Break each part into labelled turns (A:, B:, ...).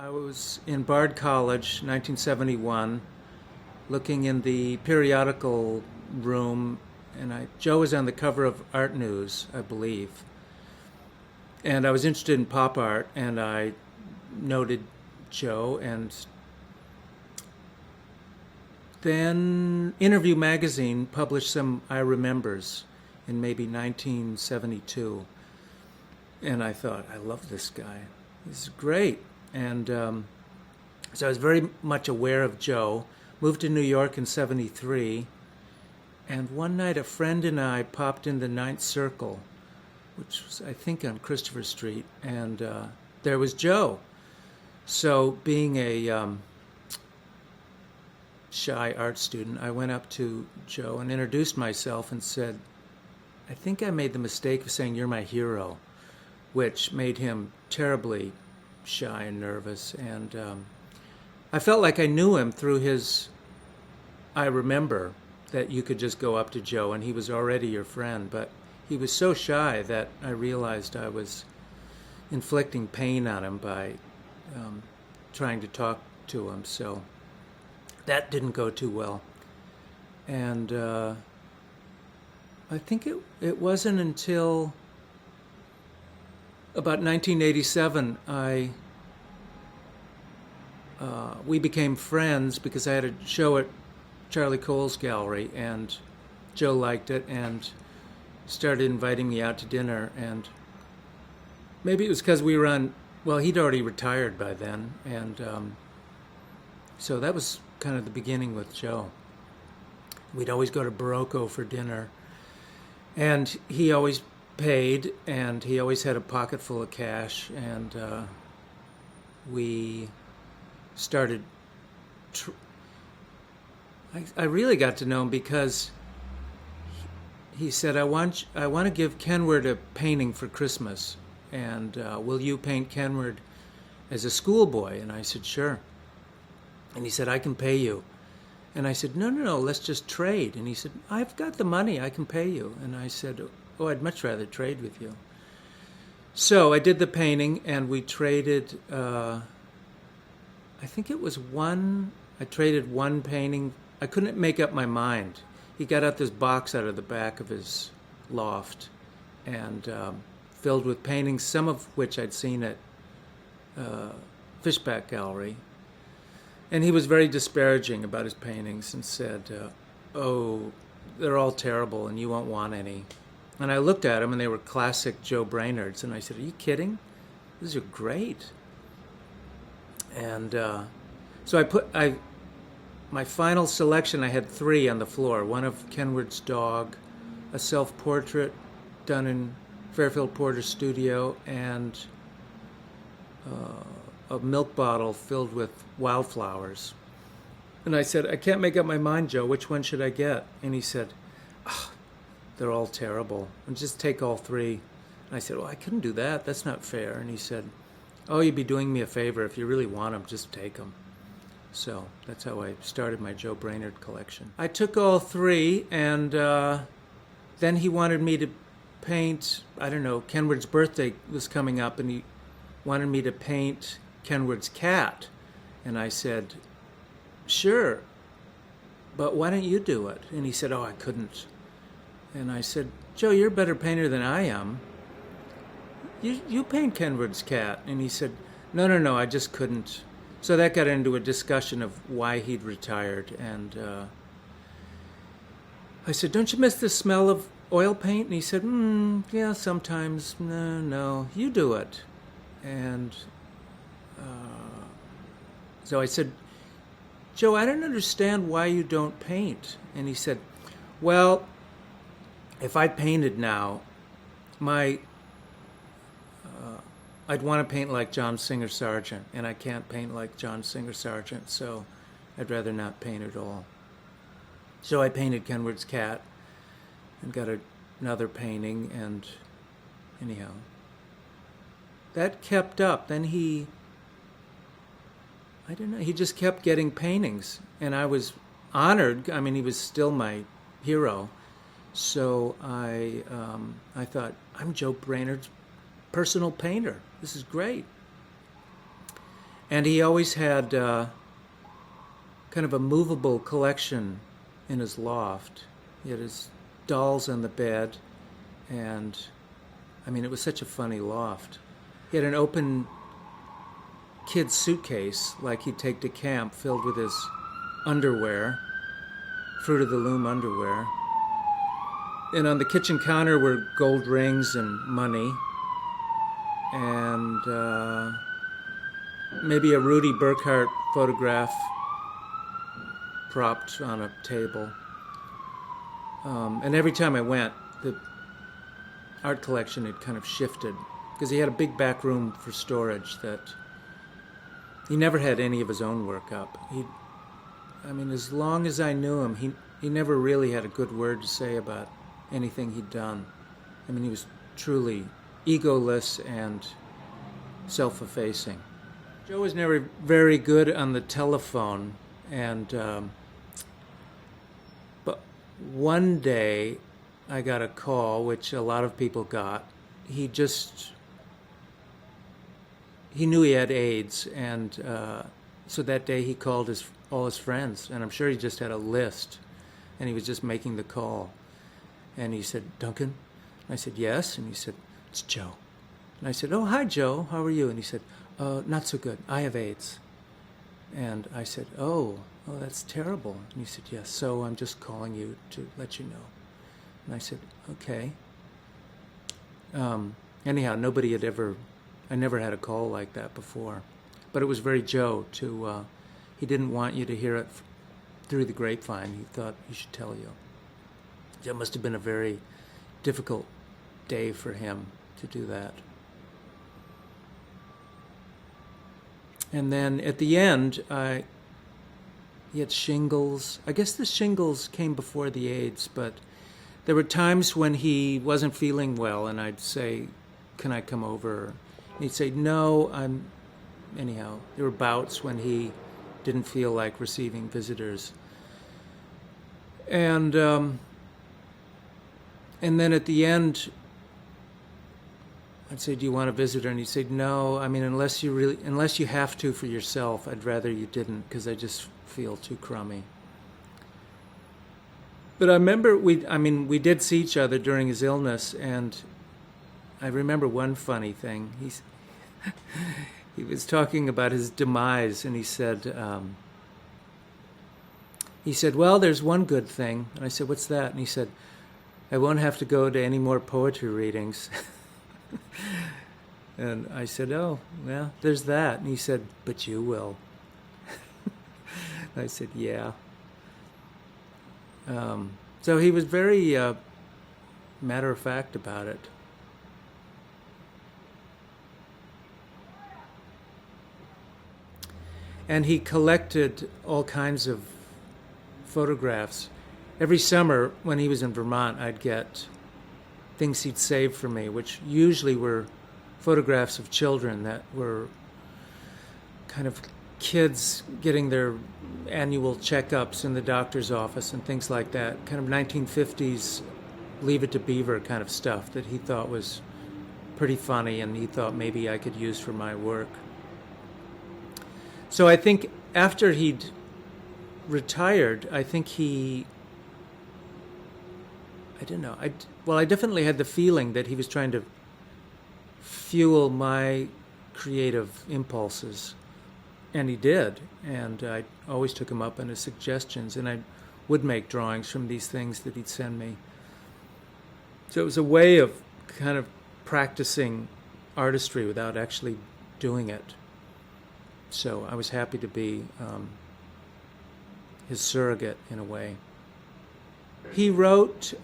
A: I was in Bard College, 1971, looking in the periodical room, and Joe was on the cover of Art News, I believe. And I was interested in pop art, and I noted Joe, and then Interview magazine published some I Remembers in maybe 1972. And I thought, I love this guy. This is great. And so I was very much aware of Joe. Moved to New York in 73. And one night a friend and I popped in the Ninth Circle, which was, I think, on Christopher Street. And there was Joe. So being a shy art student, I went up to Joe and introduced myself and said, I think I made the mistake of saying, "You're my hero," which made him terribly shy and nervous. And I felt like I knew him through his I Remember, that you could just go up to Joe and he was already your friend. But he was so shy that I realized I was inflicting pain on him by trying to talk to him. So that didn't go too well. And I think it wasn't until about 1987 we became friends because I had a show at Charlie Cole's gallery, and Joe liked it and started inviting me out to dinner. And maybe it was because we were on, well, he'd already retired by then, and so that was kind of the beginning with Joe. We'd always go to Barocco for dinner, and he always paid, and he always had a pocket full of cash, and we started. I really got to know him because he said, I want to give Kenward a painting for Christmas, and will you paint Kenward as a schoolboy? And I said, sure. And he said, I can pay you. And I said, no, let's just trade. And he said, I've got the money, I can pay you. And I said, oh, I'd much rather trade with you. So I did the painting, and we traded, I think it was I traded one painting. I couldn't make up my mind. He got out this box out of the back of his loft and filled with paintings, some of which I'd seen at Fishback Gallery. And he was very disparaging about his paintings and said, oh, they're all terrible and you won't want any. And I looked at them, and they were classic Joe Brainards. And I said, are you kidding? These are great. And so my final selection, I had 3 on the floor. One of Kenward's dog, a self-portrait done in Fairfield Porter's studio, and a milk bottle filled with wildflowers. And I said, I can't make up my mind, Joe. Which one should I get? And he said, oh, they're all terrible. And just take all 3. And I said, well, I couldn't do that. That's not fair. And he said, oh, you'd be doing me a favor. If you really want them, just take them. So that's how I started my Joe Brainard collection. I took all 3, and then he wanted me to paint, I don't know, Kenward's birthday was coming up, and he wanted me to paint Kenward's cat. And I said, sure, but why don't you do it? And he said, oh, I couldn't. And I said, Joe, you're a better painter than I am. You paint Kenward's cat. And he said, no, I just couldn't. So that got into a discussion of why he'd retired. And I said, don't you miss the smell of oil paint? And he said, yeah, sometimes. No, you do it. And so I said, Joe, I don't understand why you don't paint. And he said, well, if I painted now, I'd want to paint like John Singer Sargent, and I can't paint like John Singer Sargent, so I'd rather not paint at all. So I painted Kenward's cat and got another painting, and anyhow, that kept up. Then he just kept getting paintings, and I was honored. I mean, he was still my hero. So I thought, I'm Joe Brainard's personal painter. This is great. And he always had kind of a movable collection in his loft. He had his dolls on the bed, and I mean, it was such a funny loft. He had an open kid's suitcase, like he'd take to camp, filled with his underwear, Fruit of the Loom underwear. And on the kitchen counter were gold rings and money, and maybe a Rudy Burkhart photograph propped on a table. And every time I went, the art collection had kind of shifted, because he had a big back room for storage that he never had any of his own work up. I mean, as long as I knew him, he never really had a good word to say about anything he'd done. I mean, he was truly egoless and self-effacing. Joe was never very good on the telephone, and but one day I got a call, which a lot of people got. He knew he had AIDS, and so that day he called all his friends, and I'm sure he just had a list, and he was just making the call. And he said, "Duncan?" And I said, "Yes." And he said, "It's Joe." And I said, "Oh, hi, Joe. How are you?" And he said, "Not so good. I have AIDS." And I said, oh, that's terrible." And he said, "Yes, so I'm just calling you to let you know." And I said, "Okay." Anyhow, I never had a call like that before. But it was very Joe he didn't want you to hear it through the grapevine. He thought he should tell you. It must have been a very difficult day for him to do that. And then at the end, he had shingles. I guess the shingles came before the AIDS, but there were times when he wasn't feeling well, and I'd say, "Can I come over?" And he'd say, "No, Anyhow, there were bouts when he didn't feel like receiving visitors. And then at the end, I'd say, "Do you want a visitor?" And he'd say, "No, I mean, unless you have to for yourself, I'd rather you didn't, because I just feel too crummy." But I remember we did see each other during his illness, and I remember one funny thing. He was talking about his demise, and he said, "Well, there's one good thing." And I said, "What's that?" And he said, "I won't have to go to any more poetry readings." And I said, "Oh, well, there's that." And he said, "But you will." I said, "Yeah." So he was very matter-of-fact about it. And he collected all kinds of photographs. Every summer when he was in Vermont, I'd get things he'd saved for me, which usually were photographs of children that were kind of kids getting their annual checkups in the doctor's office and things like that, kind of 1950s Leave It to Beaver kind of stuff that he thought was pretty funny, and he thought maybe I could use for my work. So I think after he'd retired, I don't know. I definitely had the feeling that he was trying to fuel my creative impulses, and he did. And I always took him up on his suggestions, and I would make drawings from these things that he'd send me. So it was a way of kind of practicing artistry without actually doing it. So I was happy to be his surrogate in a way. He wrote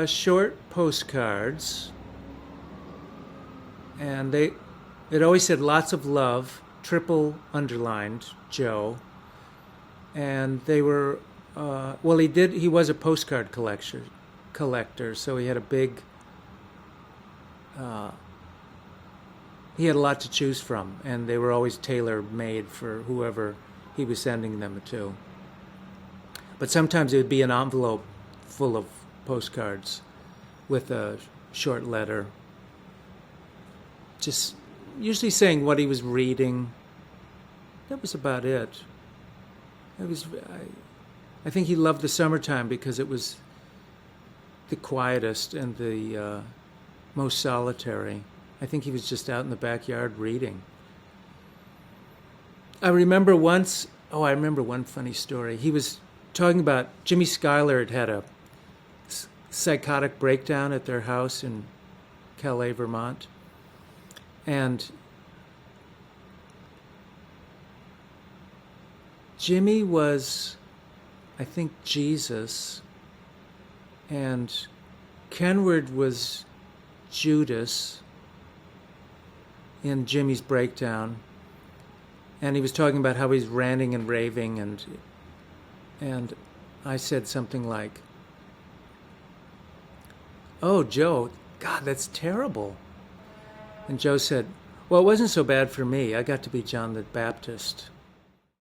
A: short postcards, and it always said "Lots of love," triple underlined, Joe. And they were, he was a postcard collector, so he had a big, he had a lot to choose from, and they were always tailor-made for whoever he was sending them to. But sometimes it would be an envelope full of postcards with a short letter, just usually saying what he was reading, that was about it. I think he loved the summertime because it was the quietest and the most solitary. I think he was just out in the backyard reading. I remember one funny story. He was talking about Jimmy Schuyler had a psychotic breakdown at their house in Calais, Vermont. And Jimmy was, I think, Jesus, and Kenward was Judas in Jimmy's breakdown. And he was talking about how he's ranting and raving, and I said something like, "Oh, Joe, God, that's terrible." And Joe said, "Well, it wasn't so bad for me. I got to be John the Baptist."